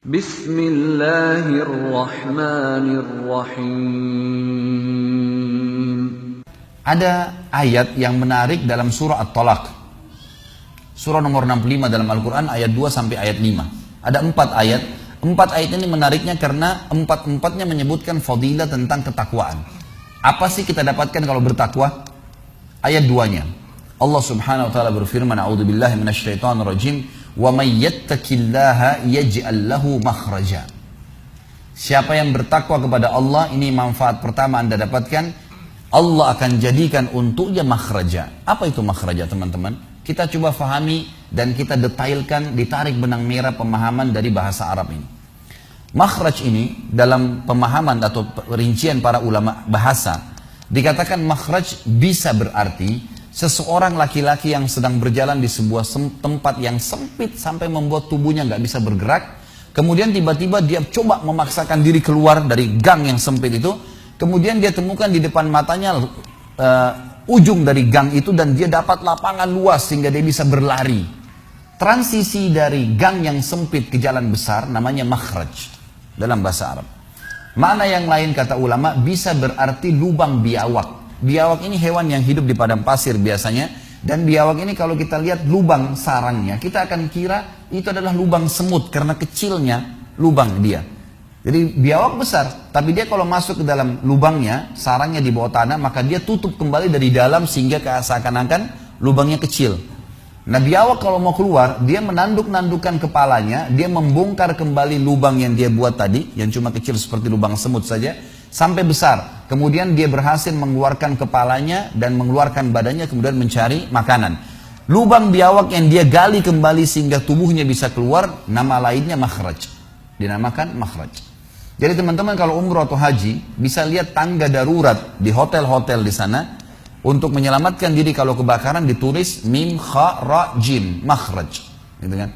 Bismillahirrahmanirrahim. Ada ayat yang menarik dalam surah At-Talaq. Surah nomor 65 dalam Al-Quran ayat 2 sampai ayat 5. Ada 4 ayat. 4 ayat ini menariknya karena 4-4-nya menyebutkan fadilah tentang ketakwaan. Apa sih kita dapatkan kalau bertakwa? Ayat 2-nya. Allah Subhanahu wa taala berfirman, "A'udzubillahi minasyaitonirrajim. Wa may yattaqillaha yaj'al lahu makhraja." Siapa yang bertakwa kepada Allah, ini manfaat pertama Anda dapatkan, Allah akan jadikan untuknya makhraja. Apa itu makhraja, teman-teman? Kita coba fahami dan kita detailkan, ditarik benang merah pemahaman dari bahasa Arab ini. Makhraj ini dalam pemahaman atau rincian para ulama bahasa, dikatakan makhraj bisa berarti seseorang laki-laki yang sedang berjalan di sebuah tempat yang sempit sampai membuat tubuhnya nggak bisa bergerak. Kemudian tiba-tiba dia coba memaksakan diri keluar dari gang yang sempit itu. Kemudian dia temukan di depan matanya ujung dari gang itu dan dia dapat lapangan luas sehingga dia bisa berlari. Transisi dari gang yang sempit ke jalan besar namanya makhraj dalam bahasa Arab. Makna yang lain kata ulama bisa berarti lubang biawak. Biawak ini hewan yang hidup di padang pasir biasanya. Dan biawak ini kalau kita lihat lubang sarangnya, kita akan kira itu adalah lubang semut karena kecilnya lubang dia. Jadi biawak besar, tapi dia kalau masuk ke dalam lubangnya, sarangnya di bawah tanah, maka dia tutup kembali dari dalam sehingga seakan-akan lubangnya kecil. Nah biawak kalau mau keluar, dia menanduk-nandukkan kepalanya, dia membongkar kembali lubang yang dia buat tadi, yang cuma kecil seperti lubang semut saja, sampai besar. Kemudian dia berhasil mengeluarkan kepalanya dan mengeluarkan badannya, kemudian mencari makanan. Lubang biawak yang dia gali kembali sehingga tubuhnya bisa keluar, nama lainnya makhraj. Dinamakan makhraj. Jadi teman-teman kalau umroh atau haji, bisa lihat tangga darurat di hotel-hotel di sana. Untuk menyelamatkan diri kalau kebakaran ditulis mim kha ra jim, makhraj. Gitu kan?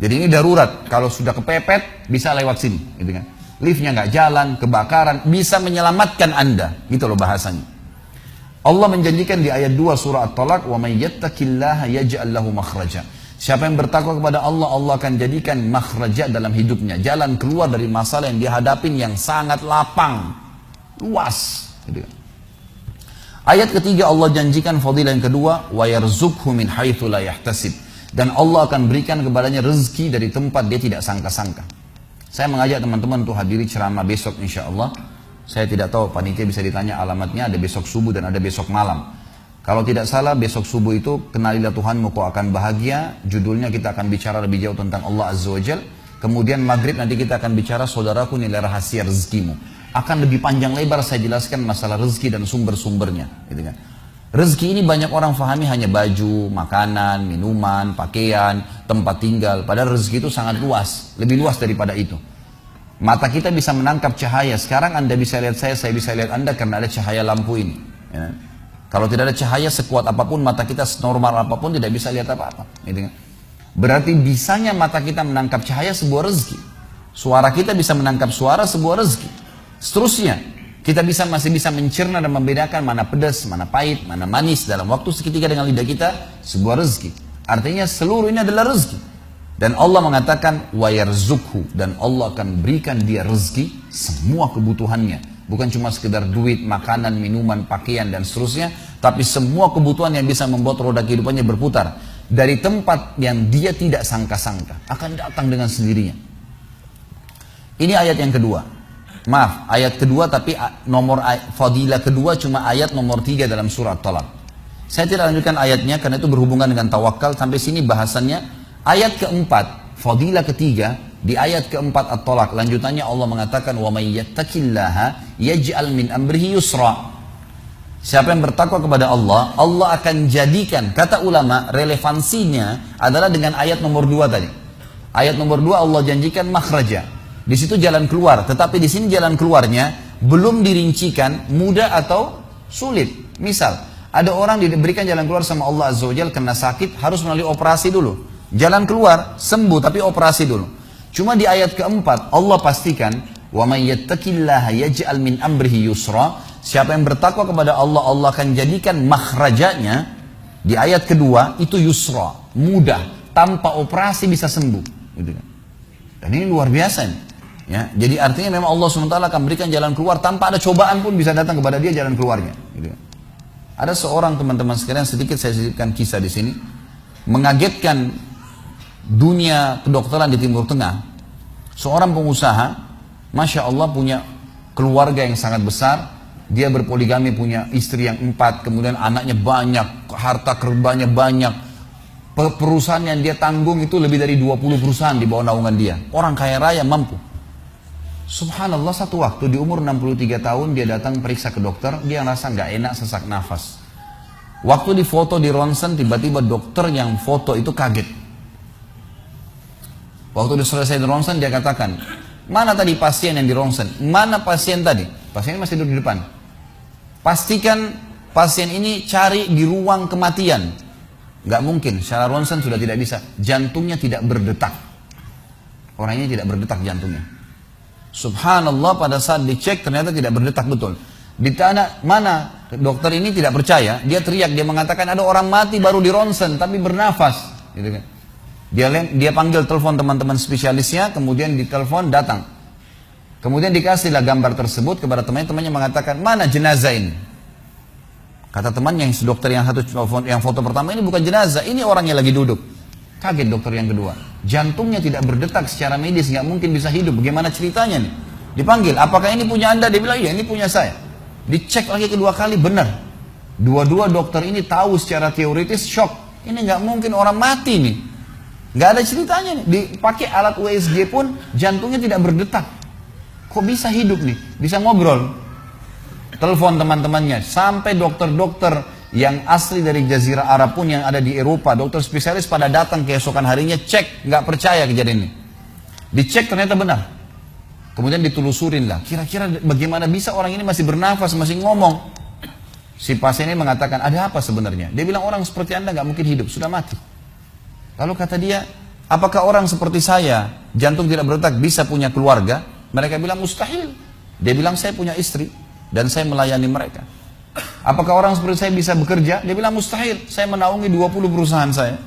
Jadi ini darurat, kalau sudah kepepet bisa lewat sini, gitu kan? Liftnya nggak jalan, kebakaran, bisa menyelamatkan Anda. Gitu loh bahasanya. Allah menjanjikan di ayat 2 surah At-Talaq, "Wa may yattaqillaha yaj'al lahu makhraja." Siapa yang bertakwa kepada Allah, Allah akan jadikan makhraja dalam hidupnya, jalan keluar dari masalah yang dia hadapin yang sangat lapang, luas, gitu kan? Ayat ketiga Allah janjikan fadilah yang kedua, "Wa yarzuqhu min haitsu la yahtasib." Dan Allah akan berikan kepadanya rezeki dari tempat dia tidak sangka-sangka. Saya mengajak teman-teman untuk hadiri ceramah besok insya-Allah. Saya tidak tahu panitia bisa ditanya alamatnya, ada besok subuh dan ada besok malam. Kalau tidak salah besok subuh itu kenalilah Tuhanmu kau akan bahagia. Judulnya kita akan bicara lebih jauh tentang Allah Azza wa Jalla. Kemudian maghrib nanti kita akan bicara saudaraku nilai rahasia rezekimu. Akan lebih panjang lebar saya jelaskan masalah rezeki dan sumber-sumbernya, gitu kan. Rezeki ini banyak orang fahami hanya baju, makanan, minuman, pakaian, tempat tinggal. Padahal rezeki itu sangat luas, lebih luas daripada itu. Mata kita bisa menangkap cahaya. Sekarang Anda bisa lihat saya bisa lihat Anda karena ada cahaya lampu ini. Ya. Kalau tidak ada cahaya sekuat apapun, mata kita senormal apapun tidak bisa lihat apa-apa. Gitu kan. Berarti bisanya mata kita menangkap cahaya sebuah rezeki. Suara kita bisa menangkap suara sebuah rezeki. Seterusnya, kita masih bisa mencerna dan membedakan mana pedas, mana pahit, mana manis dalam waktu seketika dengan lidah kita, sebuah rezeki. Artinya seluruh ini adalah rezeki. Dan Allah mengatakan wa yarzuqhu, dan Allah akan berikan dia rezeki semua kebutuhannya. Bukan cuma sekedar duit, makanan, minuman, pakaian dan seterusnya, tapi semua kebutuhan yang bisa membuat roda kehidupannya berputar dari tempat yang dia tidak sangka-sangka akan datang dengan sendirinya. Ini ayat yang kedua. Maaf, ayat kedua tapi nomor fadilah kedua cuma ayat nomor 3 dalam surah At-Talaq. Saya tidak lanjutkan ayatnya karena itu berhubungan dengan tawakal. Sampai sini bahasannya. Ayat keempat, fadilah ketiga di ayat keempat At-Talaq. Lanjutannya Allah mengatakan wa may yattaqillaha yaj'al min amrihi yusra. Siapa yang bertakwa kepada Allah, Allah akan jadikan, kata ulama relevansinya adalah dengan ayat nomor 2 tadi. Ayat nomor 2 Allah janjikan makhraja. Di situ jalan keluar, tetapi di sini jalan keluarnya belum dirincikan mudah atau sulit. Misal, ada orang diberikan jalan keluar sama Allah Azza wa Jalla kena sakit harus melalui operasi dulu. Jalan keluar sembuh tapi operasi dulu. Cuma di ayat keempat Allah pastikan wa may yattaqillaha yaj'al min amrihi yusra. Siapa yang bertakwa kepada Allah, Allah akan jadikan makhrajanya di ayat kedua itu yusra, mudah, tanpa operasi bisa sembuh, gitu kan. Dan ini luar biasa nih. Ya, jadi artinya memang Allah SWT akan berikan jalan keluar tanpa ada cobaan pun bisa datang kepada dia jalan keluarnya. Gitu. Ada seorang teman-teman sekalian, sedikit saya sisipkan kisah di sini, mengagetkan dunia kedokteran di Timur Tengah. Seorang pengusaha, masya Allah punya keluarga yang sangat besar, dia berpoligami, punya istri yang 4, kemudian anaknya banyak, harta kerbanya banyak, perusahaan yang dia tanggung itu lebih dari 20 perusahaan di bawah naungan dia. Orang kaya raya mampu. Subhanallah, satu waktu di umur 63 tahun dia datang periksa ke dokter, dia ngerasa nggak enak, sesak nafas. Waktu difoto di ronsen, tiba-tiba dokter yang foto itu kaget. Waktu selesai di ronsen, dia katakan, mana tadi pasien yang di ronsen? Mana pasien tadi? Pasien masih duduk di depan. Pastikan pasien ini cari di ruang kematian. Nggak mungkin, secara ronsen sudah tidak bisa. Jantungnya tidak berdetak. Orangnya tidak berdetak jantungnya. Subhanallah, pada saat dicek ternyata tidak berdetak betul. Ditanya mana, dokter ini tidak percaya, dia teriak, dia mengatakan ada orang mati baru di ronsen tapi bernafas, gitu kan. Dia panggil telepon teman-teman spesialisnya, kemudian ditelepon datang. Kemudian dikasihlah gambar tersebut kepada temannya mengatakan, mana jenazah ini? Kata temannya yang dokter yang satu yang foto pertama, ini bukan jenazah, ini orang yang lagi duduk. Kaget dokter yang kedua, jantungnya tidak berdetak secara medis, nggak mungkin bisa hidup. Bagaimana ceritanya nih? Dipanggil, apakah ini punya Anda? Dia bilang, iya ini punya saya. Dicek lagi kedua kali, benar. Dua-dua dokter ini tahu secara teoritis, shock. Ini nggak mungkin orang mati nih. Nggak ada ceritanya nih. Dipakai alat USG pun jantungnya tidak berdetak. Kok bisa hidup nih? Bisa ngobrol. Telepon teman-temannya, sampai dokter-dokter yang asli dari Jazirah Arab pun yang ada di Eropa, dokter spesialis pada datang keesokan harinya, cek, nggak percaya kejadian ini. Dicek ternyata benar. Kemudian ditelusurin lah, kira-kira bagaimana bisa orang ini masih bernafas, masih ngomong. Si pasien ini mengatakan, ada apa sebenarnya? Dia bilang, orang seperti Anda nggak mungkin hidup, sudah mati. Lalu kata dia, apakah orang seperti saya, jantung tidak berdetak, bisa punya keluarga? Mereka bilang mustahil. Dia bilang, saya punya istri dan saya melayani mereka. Apakah orang seperti saya bisa bekerja? Dia bilang mustahil, saya menaungi 20 perusahaan saya.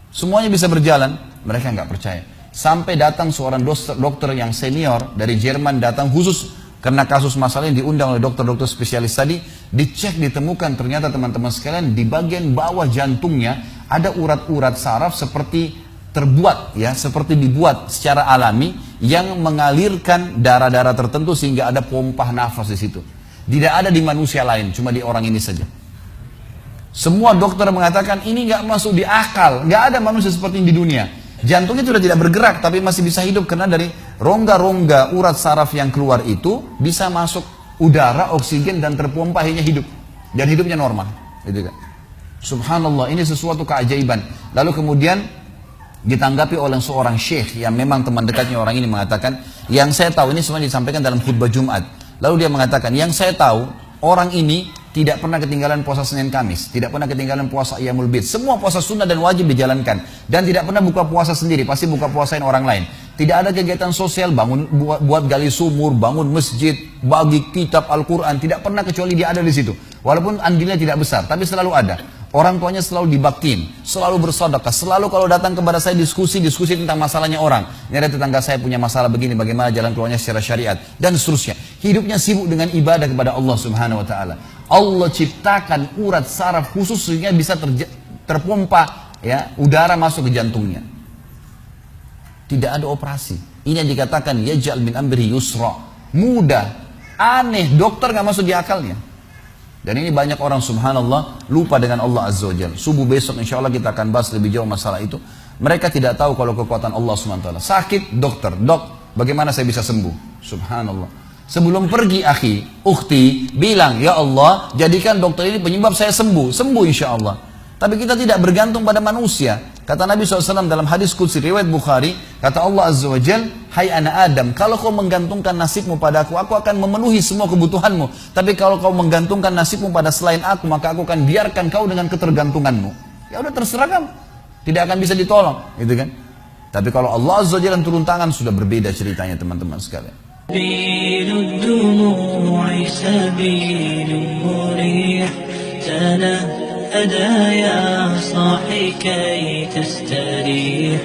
Semuanya bisa berjalan. Mereka nggak percaya. Sampai datang seorang dokter yang senior dari Jerman, datang khusus karena kasus masalah ini, diundang oleh dokter-dokter spesialis tadi. Dicek, ditemukan ternyata teman-teman sekalian, di bagian bawah jantungnya ada urat-urat saraf seperti terbuat, ya, seperti dibuat secara alami yang mengalirkan darah-darah tertentu sehingga ada pompa nafas di situ. Tidak ada di manusia lain, cuma di orang ini saja. Semua dokter mengatakan ini nggak masuk di akal, nggak ada manusia seperti ini di dunia. Jantungnya sudah tidak bergerak, tapi masih bisa hidup karena dari rongga-rongga urat saraf yang keluar itu bisa masuk udara, oksigen dan terpompa, akhirnya hidup dan hidupnya normal. Gitu kan? Subhanallah, ini sesuatu keajaiban. Lalu kemudian ditanggapi oleh seorang syekh yang memang teman dekatnya orang ini, mengatakan, yang saya tahu, ini semua disampaikan dalam khutbah Jumat. Lalu dia mengatakan, yang saya tahu, orang ini tidak pernah ketinggalan puasa Senin Kamis, tidak pernah ketinggalan puasa Ayyamul Bid. Semua puasa sunnah dan wajib dijalankan. Dan tidak pernah buka puasa sendiri, pasti buka puasain orang lain. Tidak ada kegiatan sosial, bangun buat gali sumur, bangun masjid, bagi kitab Al-Quran. Tidak pernah kecuali dia ada di situ. Walaupun andilnya tidak besar, tapi selalu ada. Orang tuanya selalu dibaktiin, selalu bersedekah, selalu kalau datang kepada saya diskusi tentang masalahnya orang. Ini ada tetangga saya punya masalah begini, bagaimana jalan keluarnya secara syariat, dan seterusnya. Hidupnya sibuk dengan ibadah kepada Allah Subhanahu Wa Taala. Allah ciptakan urat saraf khusus sehingga bisa terpompa, ya, udara masuk ke jantungnya. Tidak ada operasi. Ini yang dikatakan yaj'al min amri yusra, mudah, aneh, dokter nggak masuk di akalnya. Dan ini banyak orang subhanallah lupa dengan Allah Azza wa Jalla. Subuh besok insya Allah kita akan bahas lebih jauh masalah itu. Mereka tidak tahu kalau kekuatan Allah Subhanahu wa taala. Sakit, dokter, dok, bagaimana saya bisa sembuh? Subhanallah. Sebelum pergi akhi, ukhti, bilang, ya Allah, jadikan dokter ini penyebab saya sembuh. Sembuh insya Allah. Tapi kita tidak bergantung pada manusia. Kata Nabi SAW dalam hadis qudsi riwayat Bukhari, kata Allah Azza wa Jal, hai anak Adam, kalau kau menggantungkan nasibmu pada aku akan memenuhi semua kebutuhanmu. Tapi kalau kau menggantungkan nasibmu pada selain aku, maka aku akan biarkan kau dengan ketergantunganmu. Ya udah, terserah kamu. Tidak akan bisa ditolong, gitu kan? Tapi kalau Allah Azza wa Jal turun tangan, sudah berbeda ceritanya teman-teman sekalian. أدا يا صاحي كي تستريح